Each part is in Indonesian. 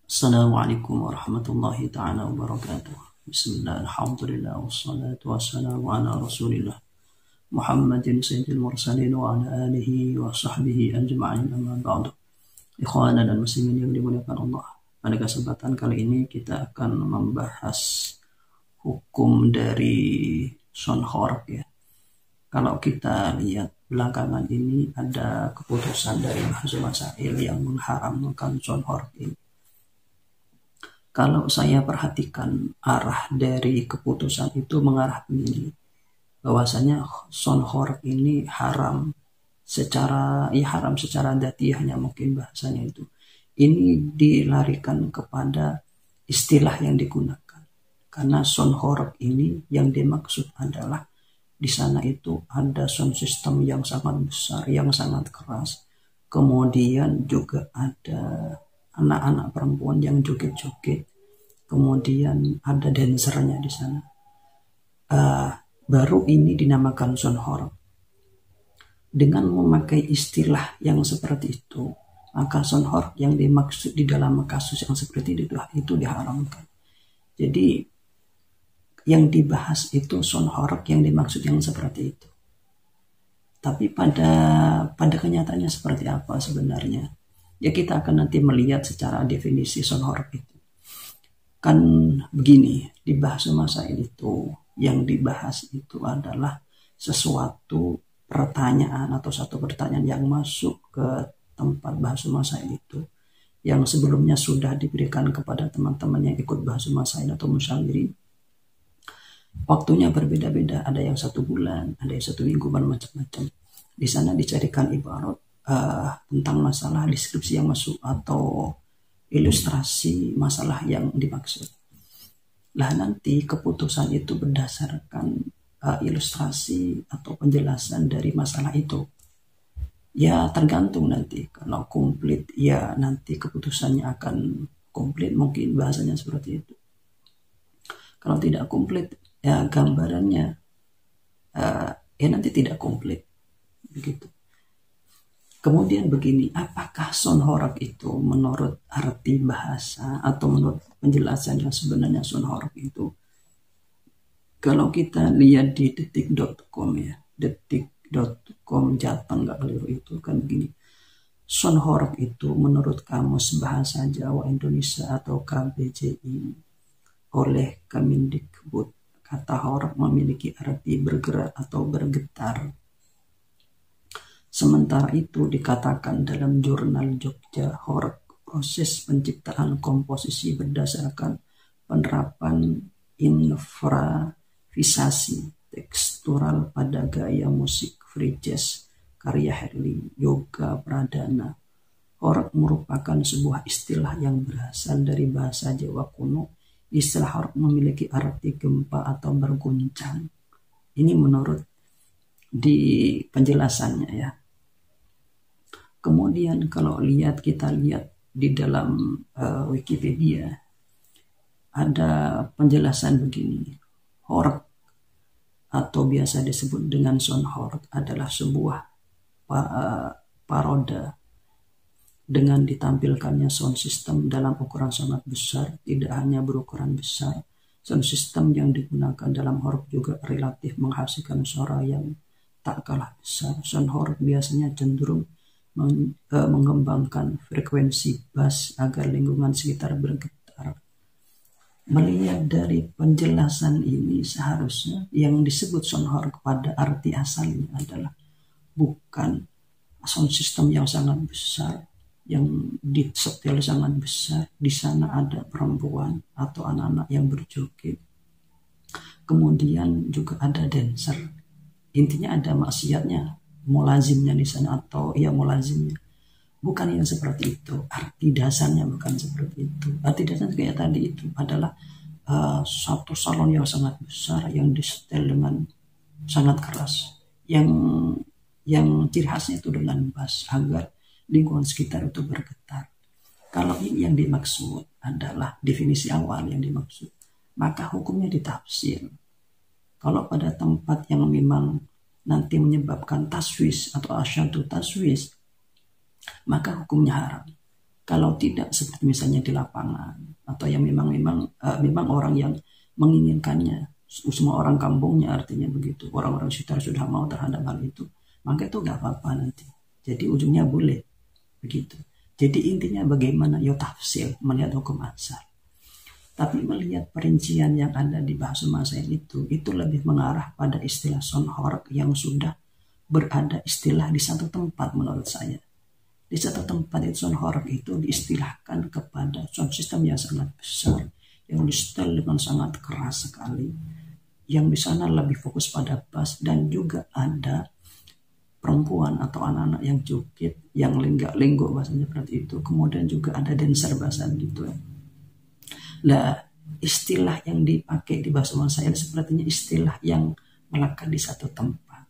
Assalamualaikum warahmatullahi ta'ala wabarakatuh. Bismillah, alhamdulillah, wassalatu wassalamu ala rasulillah Muhammadin sayyidil mursalin wa ala alihi wa sahbihi ajma'in, amma ba'du. Ikhwana dan muslimin yang dimuliakan Allah, pada kesempatan kali ini kita akan membahas hukum dari sonhork ya. Kalau kita lihat belakangan ini ada keputusan dari Mahkamah Masail yang mengharamkan sonhork ini. Kalau saya perhatikan arah dari keputusan itu mengarah begini, bahwasanya sonhork ini haram secara datiahnya, mungkin bahasanya itu. Ini dilarikan kepada istilah yang digunakan. Karena sonhork ini yang dimaksud adalah di sana itu ada sound system yang sangat besar, yang sangat keras. Kemudian juga ada anak-anak perempuan yang joget-joget. Kemudian ada dancernya di sana. Baru ini dinamakan sonhork. Dengan memakai istilah yang seperti itu, maka sonhork yang dimaksud di dalam kasus yang seperti itu diharamkan. Jadi yang dibahas itu sonhork yang dimaksud yang seperti itu. Tapi pada kenyataannya seperti apa sebenarnya? Ya kita akan nanti melihat secara definisi sonhork itu. Kan begini, di bahasa masail itu yang dibahas itu adalah sesuatu pertanyaan atau satu pertanyaan yang masuk ke tempat bahasa masail itu, yang sebelumnya sudah diberikan kepada teman-teman yang ikut bahasa masail atau musyawirin. Waktunya berbeda-beda, ada yang 1 bulan, ada yang 1 minggu, macam-macam. Di sana dicarikan ibarat tentang masalah deskripsi yang masuk atau ilustrasi masalah yang dimaksud. Lah nanti keputusan itu berdasarkan ilustrasi atau penjelasan dari masalah itu. Ya tergantung nanti, kalau komplit ya nanti keputusannya akan komplit, mungkin bahasanya seperti itu. Kalau tidak komplit ya gambarannya ya nanti tidak komplit begitu. Kemudian begini, apakah sonhork itu menurut arti bahasa atau menurut penjelasan yang sebenarnya sonhork itu? Kalau kita lihat di detik.com ya, detik.com Jateng nggak keliru itu kan begini. Sonhork itu menurut Kamus Bahasa Jawa Indonesia atau KBJI oleh Kemendikbud, kata hork memiliki arti bergerak atau bergetar. Sementara itu dikatakan dalam jurnal Jogja Hork, proses penciptaan komposisi berdasarkan penerapan improvisasi tekstural pada gaya musik free jazz karya Herli Yoga Pradana. Hork merupakan sebuah istilah yang berasal dari bahasa Jawa kuno. Istilah hork memiliki arti gempa atau berguncang. Ini menurut di penjelasannya ya. Kemudian kalau kita lihat di dalam Wikipedia ada penjelasan begini. Hork atau biasa disebut dengan sonhork adalah sebuah paroda dengan ditampilkannya sound system dalam ukuran sangat besar. Tidak hanya berukuran besar, sound system yang digunakan dalam hork juga relatif menghasilkan suara yang tak kalah besar. Sound hork biasanya cenderung mengembangkan frekuensi bass agar lingkungan sekitar bergetar. Melihat dari penjelasan ini, seharusnya yang disebut sonhork pada arti asalnya adalah bukan sound system yang sangat besar, yang disetel sangat besar, di sana ada perempuan atau anak-anak yang berjoget. Kemudian juga ada dancer. Intinya ada maksiatnya, mulazimnya di sana atau ya mulazimnya. Bukan yang seperti itu. Arti dasarnya bukan seperti itu. Arti dasarnya kayak tadi itu adalah satu salon yang sangat besar yang disetel dengan sangat keras. Yang ciri khasnya itu dengan bass agar lingkungan sekitar itu bergetar. Kalau ini yang dimaksud adalah definisi awal yang dimaksud, maka hukumnya ditafsir. Kalau pada tempat yang memang nanti menyebabkan taswis atau asyadu taswis, maka hukumnya haram. Kalau tidak seperti misalnya di lapangan atau yang memang orang yang menginginkannya, semua orang kampungnya artinya begitu, orang-orang sekitar sudah mau terhadap hal itu, maka itu nggak apa-apa nanti. Jadi ujungnya boleh begitu. Jadi intinya bagaimana tafsir melihat hukum asal. Tapi melihat perincian yang ada di bahasa masail itu lebih mengarah pada istilah sonhor yang sudah berada istilah di satu tempat menurut saya. Di satu tempat itu sonhor itu diistilahkan kepada sound system yang sangat besar, yang disetel dengan sangat keras sekali, yang di sana lebih fokus pada bass, dan juga ada perempuan atau anak-anak yang joget, yang lenggak-lenggok bahasanya seperti itu. Kemudian juga ada dancer bahasa gitu ya. Nah, istilah yang dipakai di bahasa masail sepertinya istilah yang melekat di satu tempat.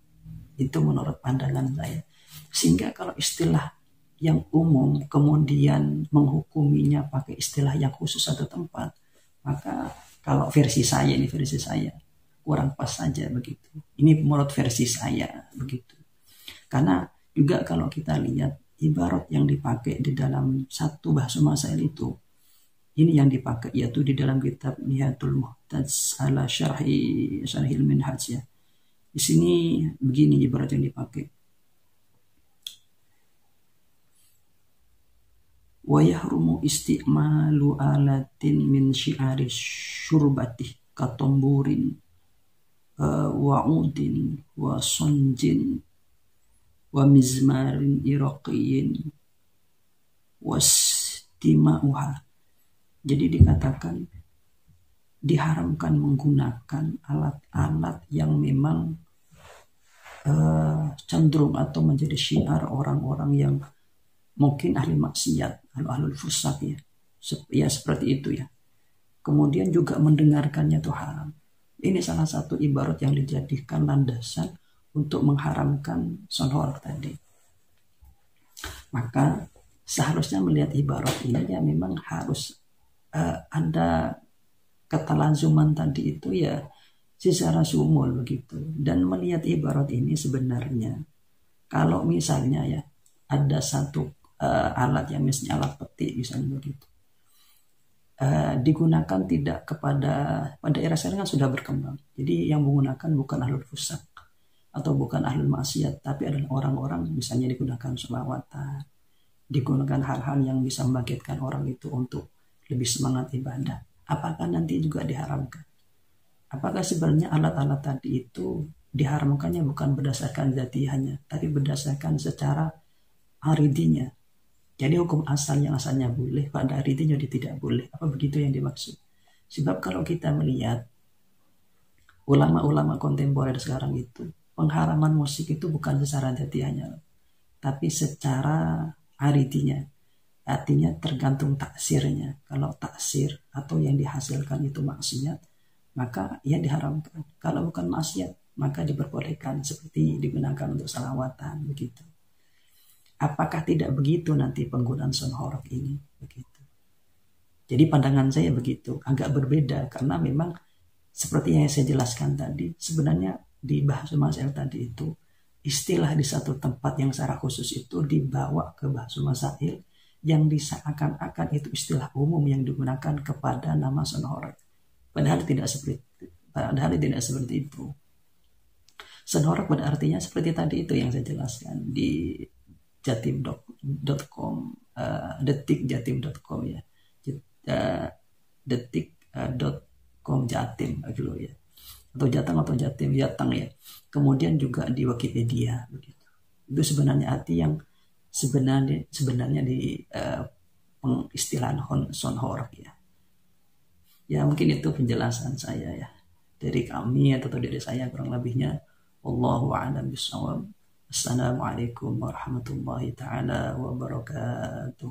Itu menurut pandangan saya. Sehingga kalau istilah yang umum kemudian menghukuminya pakai istilah yang khusus satu tempat, maka kalau versi saya kurang pas saja begitu. Ini menurut versi saya begitu. Karena juga kalau kita lihat ibarat yang dipakai di dalam satu bahasa masail itu, ini yang dipakai yaitu di dalam kitab Nihayatul Muhtaj ala Syarhil Minhaj ya. Di sini begini ibarat yang dipakai. Wa yahrumu isti'malu alatin min syi'ari syurbati katomburin wa udin wa sonjin wa mizmarin iraqiyin wa stima'uha. Jadi dikatakan diharamkan menggunakan alat-alat yang memang cenderung atau menjadi syiar orang-orang yang mungkin ahli maksiat, ahlul fusak ya seperti itu ya. Kemudian juga mendengarkannya itu haram. Ini salah satu ibarat yang dijadikan landasan untuk mengharamkan sonhor tadi. Maka seharusnya melihat ibarat ini ya memang harus ada ketalazuman tadi itu ya secara sumul begitu. Dan melihat ibarat ini sebenarnya kalau misalnya ya ada satu alat yang misalnya alat petik misalnya begitu digunakan tidak pada era sekarang kan sudah berkembang. Jadi yang menggunakan bukan ahlul fusak atau bukan ahlul maksiat, tapi adalah orang-orang misalnya digunakan sholawatan, digunakan hal-hal yang bisa membangkitkan orang itu untuk lebih semangat ibadah. Apakah nanti juga diharamkan? Apakah sebenarnya alat-alat tadi itu diharamkannya bukan berdasarkan zatihannya, tapi berdasarkan secara aridinya. Jadi hukum asal yang asalnya boleh, pada aridinya tidak boleh. Apa begitu yang dimaksud? Sebab kalau kita melihat ulama-ulama kontemporer sekarang itu, pengharaman musik itu bukan secara zatihannya, tapi secara aridinya. Artinya tergantung taksirnya. Kalau taksir atau yang dihasilkan itu maksiat, maka ia diharamkan. Kalau bukan maksiat, maka diperbolehkan seperti digunakan untuk salawatan begitu. Apakah tidak begitu nanti penggunaan sonhor ini begitu? Jadi pandangan saya begitu, agak berbeda karena memang seperti yang saya jelaskan tadi, sebenarnya di bahasa masail tadi itu istilah di satu tempat yang secara khusus itu dibawa ke bahasa masail yang diseakan-akan itu istilah umum yang digunakan kepada nama sonhor. Padahal tidak seperti itu. Sonhor pada artinya seperti tadi itu yang saya jelaskan di jatim.com, detikjatim.com ya, detik.com jatim gitu ya, atau jatim ya. Kemudian juga di Wikipedia begitu. Itu sebenarnya arti yang sebenarnya di pengistilahan sonhor ya. Ya mungkin itu penjelasan saya ya dari kami atau dari saya kurang lebihnya. Wallahu a'lam bishawab. Assalamualaikum warahmatullahi taala wabarakatuh.